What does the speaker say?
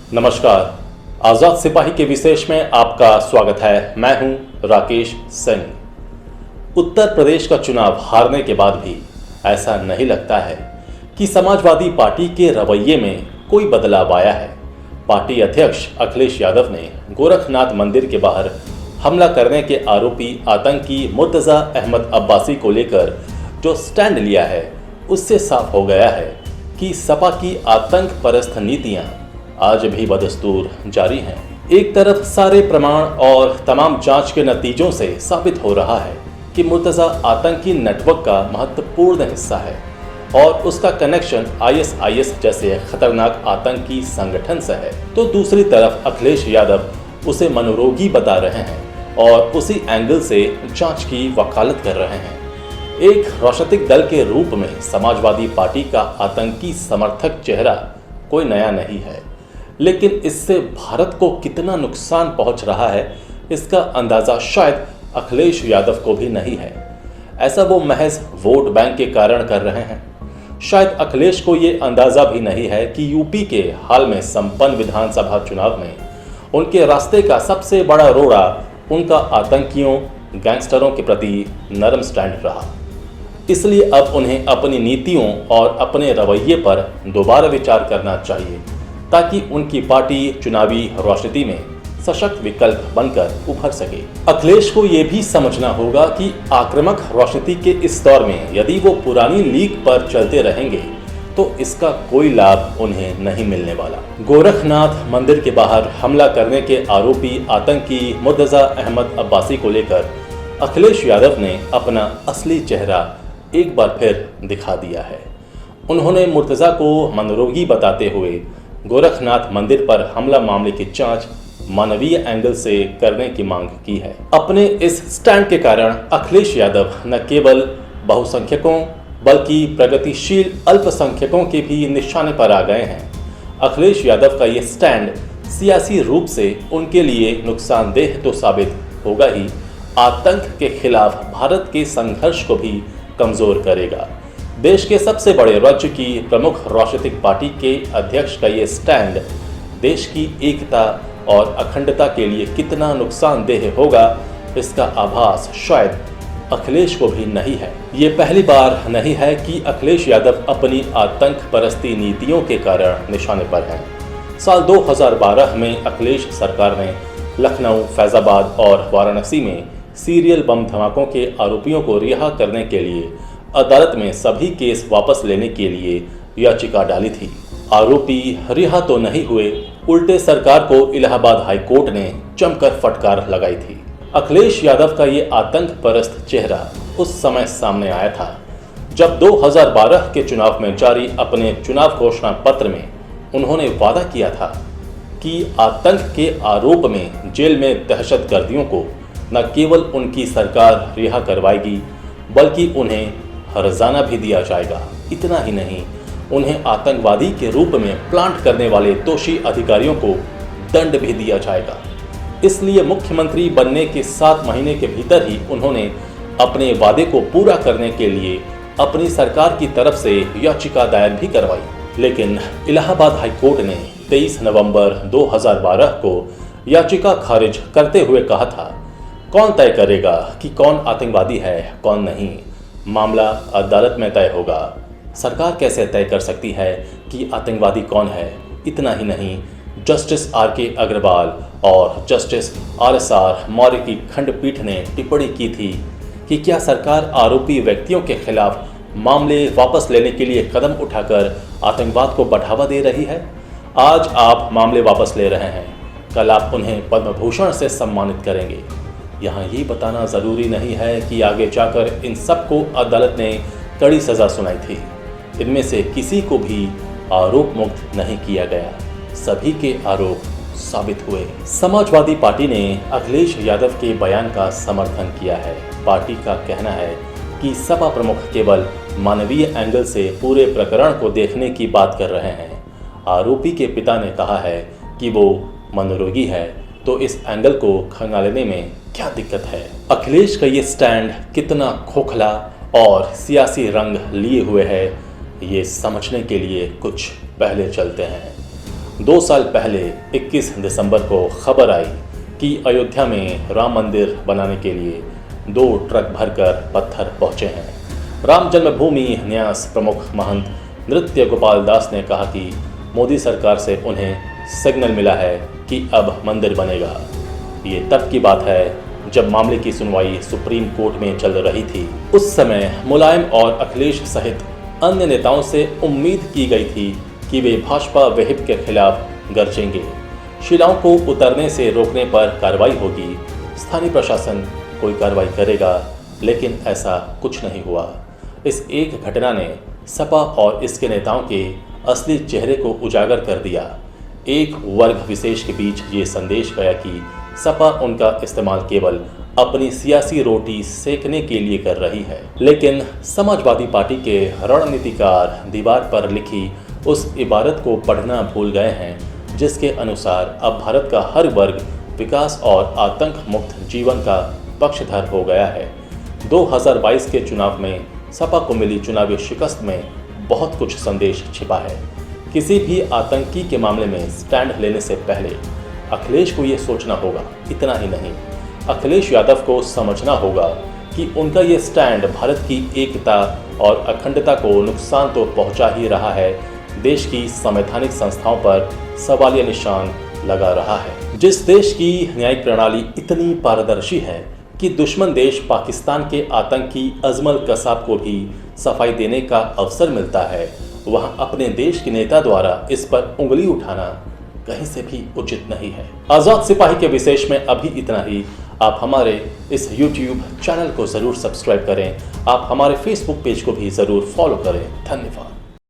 नमस्कार। आजाद सिपाही के विशेष में आपका स्वागत है। मैं हूं राकेश सैनी। उत्तर प्रदेश का चुनाव हारने के बाद भी ऐसा नहीं लगता है कि समाजवादी पार्टी के रवैये में कोई बदलाव आया है। पार्टी अध्यक्ष अखिलेश यादव ने गोरखनाथ मंदिर के बाहर हमला करने के आरोपी आतंकी मुर्तजा अहमद अब्बासी को लेकर जो स्टैंड लिया है, उससे साफ हो गया है कि सपा की आतंक परस्त नीतियां आज भी बदस्तूर जारी हैं। एक तरफ सारे प्रमाण और तमाम जांच के नतीजों से साबित हो रहा है कि मुर्तजा आतंकी नेटवर्क का महत्वपूर्ण हिस्सा है और उसका कनेक्शन आईएसआईएस जैसे खतरनाक आतंकी संगठन से है, तो दूसरी तरफ अखिलेश यादव उसे मनोरोगी बता रहे हैं और उसी एंगल से जांच की वकालत कर रहे हैं। एक राजनीतिक दल के रूप में समाजवादी पार्टी का आतंकी समर्थक चेहरा कोई नया नहीं है, लेकिन इससे भारत को कितना नुकसान पहुंच रहा है, इसका अंदाजा शायद अखिलेश यादव को भी नहीं है। ऐसा वो महज वोट बैंक के कारण कर रहे हैं। शायद अखिलेश को ये अंदाजा भी नहीं है कि यूपी के हाल में संपन्न विधानसभा चुनाव में उनके रास्ते का सबसे बड़ा रोड़ा उनका आतंकियों, गैंगस्टरों के प्रति नरम स्टैंड रहा। इसलिए अब उन्हें अपनी नीतियों और अपने रवैये पर दोबारा विचार करना चाहिए, ताकि उनकी पार्टी चुनावी राजनीति में सशक्त विकल्प बनकर उभर सके। अखिलेश को यह भी समझना होगा कि आक्रामक राजनीति के इस दौर में यदि वो पुरानी लीग पर चलते रहेंगे तो इसका कोई लाभ उन्हें नहीं मिलने वाला। गोरखनाथ मंदिर के बाहर हमला करने के आरोपी आतंकी मुर्तजा अहमद अब्बासी को लेकर अखिलेश यादव ने अपना असली चेहरा एक बार फिर दिखा दिया है। उन्होंने मुर्तजा को मनोरोगी बताते हुए गोरखनाथ मंदिर पर हमला मामले की जांच मानवीय एंगल से करने की मांग की है। अपने इस स्टैंड के कारण अखिलेश यादव न केवल बहुसंख्यकों बल्कि प्रगतिशील अल्पसंख्यकों के भी निशाने पर आ गए हैं। अखिलेश यादव का यह स्टैंड सियासी रूप से उनके लिए नुकसानदेह तो साबित होगा ही, आतंक के खिलाफ भारत के संघर्ष को भी कमजोर करेगा। देश के सबसे बड़े राज्य की प्रमुख राजनीतिक पार्टी के अध्यक्ष का ये स्टैंड देश की एकता और अखंडता के लिए कितना नुकसानदेह होगा, इसका आभास शायद अखिलेश को भी नहीं है। ये पहली बार नहीं है कि अखिलेश यादव अपनी आतंक परस्ती नीतियों के कारण निशाने पर हैं। साल 2012 में अखिलेश सरकार ने लखनऊ, फैजाबाद और वाराणसी में सीरियल बम धमाकों के आरोपियों को रिहा करने के लिए अदालत में सभी केस वापस लेने के लिए याचिका डाली थी। आरोपी रिहा तो नहीं हुए, उल्टे सरकार को इलाहाबाद हाई कोर्ट ने जमकर फटकार लगाई थी। अखिलेश यादव का ये आतंक परस्त चेहरा उस समय सामने आया था जब 2012 के चुनाव में जारी अपने चुनाव घोषणा पत्र में उन्होंने वादा किया था कि आतंक के आरोप में जेल में दहशतगर्दियों को न केवल उनकी सरकार रिहा करवाएगी बल्कि उन्हें हर्जाना भी दिया जाएगा। इतना ही नहीं, उन्हें आतंकवादी के रूप में प्लांट करने वाले दोषी अधिकारियों को दंड भी दिया जाएगा। इसलिए मुख्यमंत्री बनने के 7 महीने के भीतर ही उन्होंने अपने वादे को पूरा करने के लिए अपनी सरकार की तरफ से याचिका दायर भी करवाई। लेकिन इलाहाबाद हाई कोर्ट ने 23 नवंबर 2012 को याचिका खारिज करते हुए कहा था, कौन तय करेगा कि कौन आतंकवादी है कौन नहीं? मामला अदालत में तय होगा। सरकार कैसे तय कर सकती है कि आतंकवादी कौन है? इतना ही नहीं, जस्टिस आर.के. अग्रवाल और जस्टिस आर.एस.आर. मौर्य की खंडपीठ ने टिप्पणी की थी कि क्या सरकार आरोपी व्यक्तियों के खिलाफ मामले वापस लेने के लिए कदम उठाकर आतंकवाद को बढ़ावा दे रही है? आज आप मामले वापस ले रहे हैं, कल आप उन्हें पद्म भूषण से सम्मानित करेंगे। यहाँ ये बताना ज़रूरी नहीं है कि आगे जाकर इन सबको अदालत ने कड़ी सज़ा सुनाई थी। इनमें से किसी को भी आरोप मुक्त नहीं किया गया, सभी के आरोप साबित हुए। समाजवादी पार्टी ने अखिलेश यादव के बयान का समर्थन किया है। पार्टी का कहना है कि सपा प्रमुख केवल मानवीय एंगल से पूरे प्रकरण को देखने की बात कर रहे हैं। आरोपी के पिता ने कहा है कि वो मनोरोगी है, तो इस एंगल को खंगालने में क्या दिक्कत है? अखिलेश का ये स्टैंड कितना खोखला और सियासी रंग लिए हुए है, ये समझने के लिए कुछ पहले चलते हैं। 2 साल पहले 21 दिसंबर को खबर आई कि अयोध्या में राम मंदिर बनाने के लिए 2 ट्रक भरकर पत्थर पहुंचे हैं। राम जन्मभूमि न्यास प्रमुख महंत नृत्य गोपाल दास ने कहा कि मोदी सरकार से उन्हें सिग्नल मिला है कि अब मंदिर बनेगा। ये तब की बात है जब मामले की सुनवाई सुप्रीम कोर्ट में चल रही थी। उस समय मुलायम और अखिलेश सहित अन्य नेताओं से उम्मीद की गई थी कि वे भाजपा विहिप के खिलाफ गरजेंगे, शिलाओं को उतरने से रोकने पर कार्रवाई होगी, स्थानीय प्रशासन कोई कार्रवाई करेगा, लेकिन ऐसा कुछ नहीं हुआ। इस एक घटना ने सपा और इसके नेताओं के असली चेहरे को उजागर कर दिया। एक वर्ग विशेष के बीच ये संदेश गया कि सपा उनका इस्तेमाल केवल अपनी सियासी रोटी सेकने के लिए कर रही है। लेकिन समाजवादी पार्टी के रणनीतिकार दीवार पर लिखी उस इबारत को पढ़ना भूल गए हैं, जिसके अनुसार अब भारत का हर वर्ग विकास और आतंक मुक्त जीवन का पक्षधर हो गया है। 2022 के चुनाव में सपा को मिली चुनावी शिकस्त में बहुत कुछ संदेश छिपा है। किसी भी आतंकी के मामले में स्टैंड लेने से पहले अखिलेश को ये सोचना होगा, इतना ही नहीं, अखिलेश यादव को समझना होगा कि उनका ये स्टैंड भारत की एकता और अखंडता को नुकसान तो पहुंचा ही रहा है, देश की संवैधानिक संस्थाओं पर सवालिया निशान लगा रहा है। जिस देश की न्यायिक प्रणाली इतनी पारदर्शी है कि दुश्मन देश पाकिस्तान के आतंकी अजमल कसाब को भी सफाई देने का अवसर मिलता है, वहां अपने देश के नेता द्वारा इस पर उंगली उठाना कहीं से भी उचित नहीं है। आजाद सिपाही के विशेष में अभी इतना ही। आप हमारे इस YouTube चैनल को जरूर सब्सक्राइब करें। आप हमारे Facebook पेज को भी जरूर फॉलो करें। धन्यवाद।